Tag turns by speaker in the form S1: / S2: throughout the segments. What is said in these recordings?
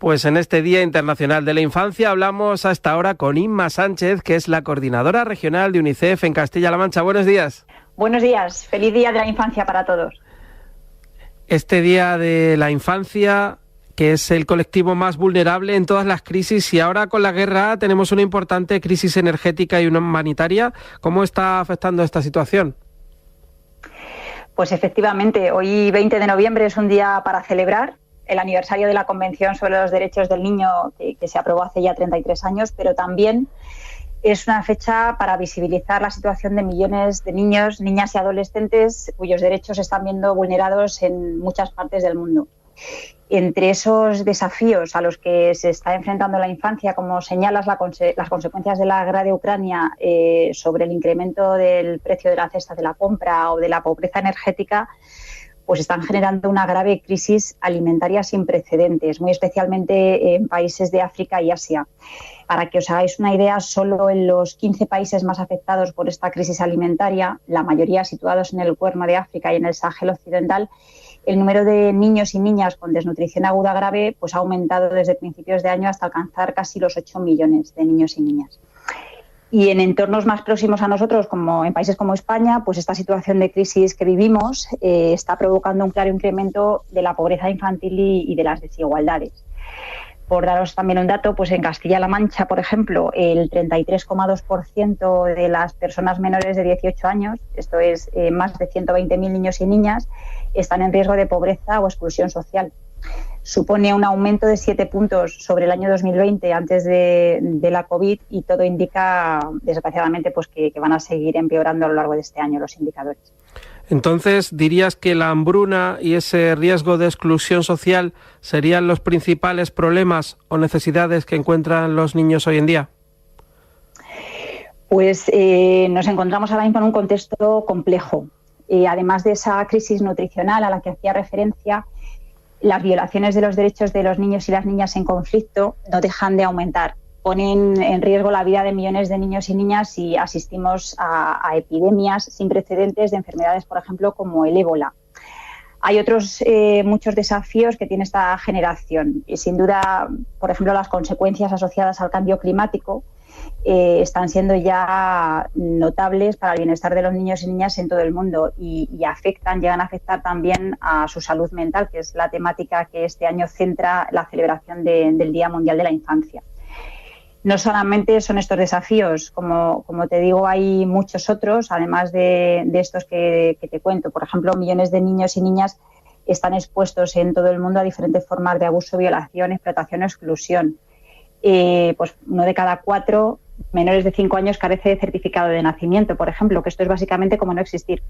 S1: Pues en este Día Internacional de la Infancia hablamos a esta hora con Inma Sánchez, que es la coordinadora regional de UNICEF en Castilla-La Mancha. Buenos días.
S2: Buenos días, feliz Día de la Infancia para todos.
S1: Este Día de la Infancia, que es el colectivo más vulnerable en todas las crisis, y ahora con la guerra tenemos una importante crisis energética y una humanitaria. ¿Cómo está afectando esta situación?
S2: Pues efectivamente, hoy 20 de noviembre es un día para celebrar el aniversario de la Convención sobre los Derechos del Niño que se aprobó hace ya 33 años, pero también es una fecha para visibilizar la situación de millones de niños, niñas y adolescentes cuyos derechos se están viendo vulnerados en muchas partes del mundo. Entre esos desafíos a los que se está enfrentando la infancia, como señalas las consecuencias de la guerra de Ucrania sobre el incremento del precio de la cesta de la compra o de la pobreza energética, pues están generando una grave crisis alimentaria sin precedentes, muy especialmente en países de África y Asia. Para que os hagáis una idea, solo en los 15 países más afectados por esta crisis alimentaria, la mayoría situados en el Cuerno de África y en el Sahel occidental, el número de niños y niñas con desnutrición aguda grave pues ha aumentado desde principios de año hasta alcanzar casi los 8 millones de niños y niñas. Y en entornos más próximos a nosotros, como en países como España, pues esta situación de crisis que vivimos está provocando un claro incremento de la pobreza infantil y de las desigualdades. Por daros también un dato, pues en Castilla-La Mancha, por ejemplo, el 33,2% de las personas menores de 18 años, esto es más de 120.000 niños y niñas, están en riesgo de pobreza o exclusión social. Supone un aumento de 7 puntos sobre el año 2020 antes de la COVID, y todo indica, desgraciadamente, pues que van a seguir empeorando a lo largo de este año los indicadores.
S1: Entonces, ¿dirías que la hambruna y ese riesgo de exclusión social serían los principales problemas o necesidades que encuentran los niños hoy en día?
S2: Pues nos encontramos ahora mismo en un contexto complejo. Además de esa crisis nutricional a la que hacía referencia, las violaciones de los derechos de los niños y las niñas en conflicto no dejan de aumentar. Ponen en riesgo la vida de millones de niños y niñas y asistimos a epidemias sin precedentes de enfermedades, por ejemplo, como el ébola. Hay otros muchos desafíos que tiene esta generación y, sin duda, por ejemplo, las consecuencias asociadas al cambio climático están siendo ya notables para el bienestar de los niños y niñas en todo el mundo y llegan a afectar también a su salud mental, que es la temática que este año centra la celebración del Día Mundial de la Infancia. No solamente son estos desafíos, como te digo, hay muchos otros, además de estos que te cuento. Por ejemplo, millones de niños y niñas están expuestos en todo el mundo a diferentes formas de abuso, violación, explotación o exclusión. Pues 1 de cada 4 menores de 5 años carece de certificado de nacimiento, por ejemplo, que esto es básicamente como no existir.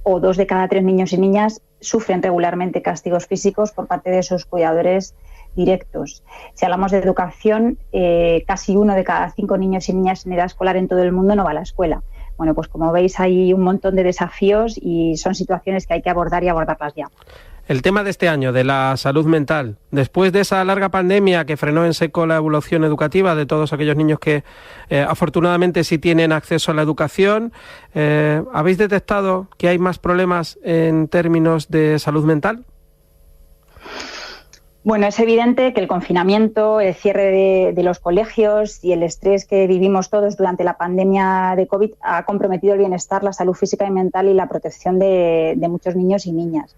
S2: O 2 de cada 3 niños y niñas sufren regularmente castigos físicos por parte de sus cuidadores directos. Si hablamos de educación, casi 1 de cada 5 niños y niñas en edad escolar en todo el mundo no va a la escuela. Bueno, pues como veis hay un montón de desafíos y son situaciones que hay que abordar y abordarlas ya.
S1: El tema de este año, de la salud mental, después de esa larga pandemia que frenó en seco la evolución educativa de todos aquellos niños que afortunadamente sí tienen acceso a la educación, ¿habéis detectado que hay más problemas en términos de salud mental?
S2: Bueno, es evidente que el confinamiento, el cierre de los colegios y el estrés que vivimos todos durante la pandemia de COVID ha comprometido el bienestar, la salud física y mental y la protección de muchos niños y niñas.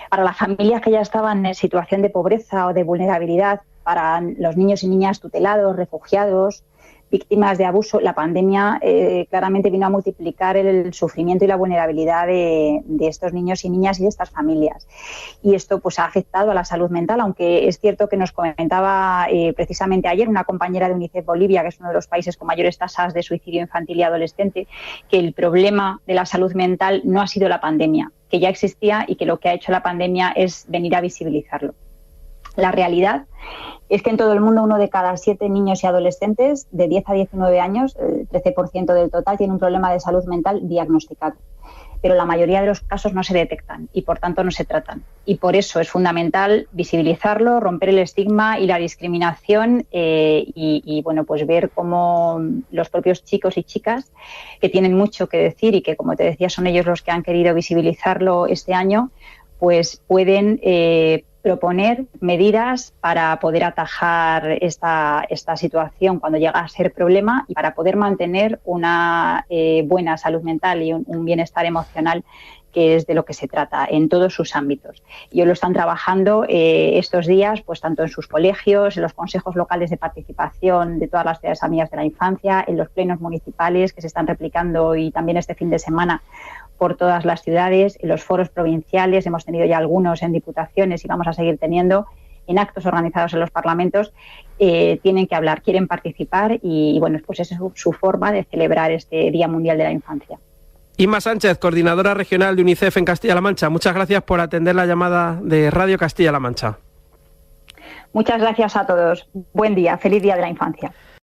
S2: Para las familias que ya estaban en situación de pobreza o de vulnerabilidad, para los niños y niñas tutelados, refugiados, víctimas de abuso, la pandemia claramente vino a multiplicar el sufrimiento y la vulnerabilidad de estos niños y niñas y de estas familias. Y esto pues ha afectado a la salud mental, aunque es cierto que nos comentaba precisamente ayer una compañera de UNICEF Bolivia, que es uno de los países con mayores tasas de suicidio infantil y adolescente, que el problema de la salud mental no ha sido la pandemia, que ya existía y que lo que ha hecho la pandemia es venir a visibilizarlo. La realidad es que en todo el mundo 1 de cada 7 niños y adolescentes de 10 a 19 años, el 13% del total, tiene un problema de salud mental diagnosticado. Pero la mayoría de los casos no se detectan y, por tanto, no se tratan. Y por eso es fundamental visibilizarlo, romper el estigma y la discriminación y bueno, pues ver cómo los propios chicos y chicas, que tienen mucho que decir y que, como te decía, son ellos los que han querido visibilizarlo este año, pues pueden proponer medidas para poder atajar esta situación cuando llega a ser problema y para poder mantener una buena salud mental y un bienestar emocional, que es de lo que se trata en todos sus ámbitos. Y hoy lo están trabajando estos días, pues tanto en sus colegios, en los consejos locales de participación de todas las ciudades amigas de la infancia, en los plenos municipales que se están replicando y también este fin de semana por todas las ciudades, en los foros provinciales, hemos tenido ya algunos en diputaciones y vamos a seguir teniendo, en actos organizados en los parlamentos, tienen que hablar, quieren participar y bueno, pues esa es su forma de celebrar este Día Mundial de la Infancia.
S1: Inma Sánchez, coordinadora regional de UNICEF en Castilla-La Mancha, muchas gracias por atender la llamada de Radio Castilla-La Mancha.
S2: Muchas gracias a todos. Buen día, feliz Día de la Infancia.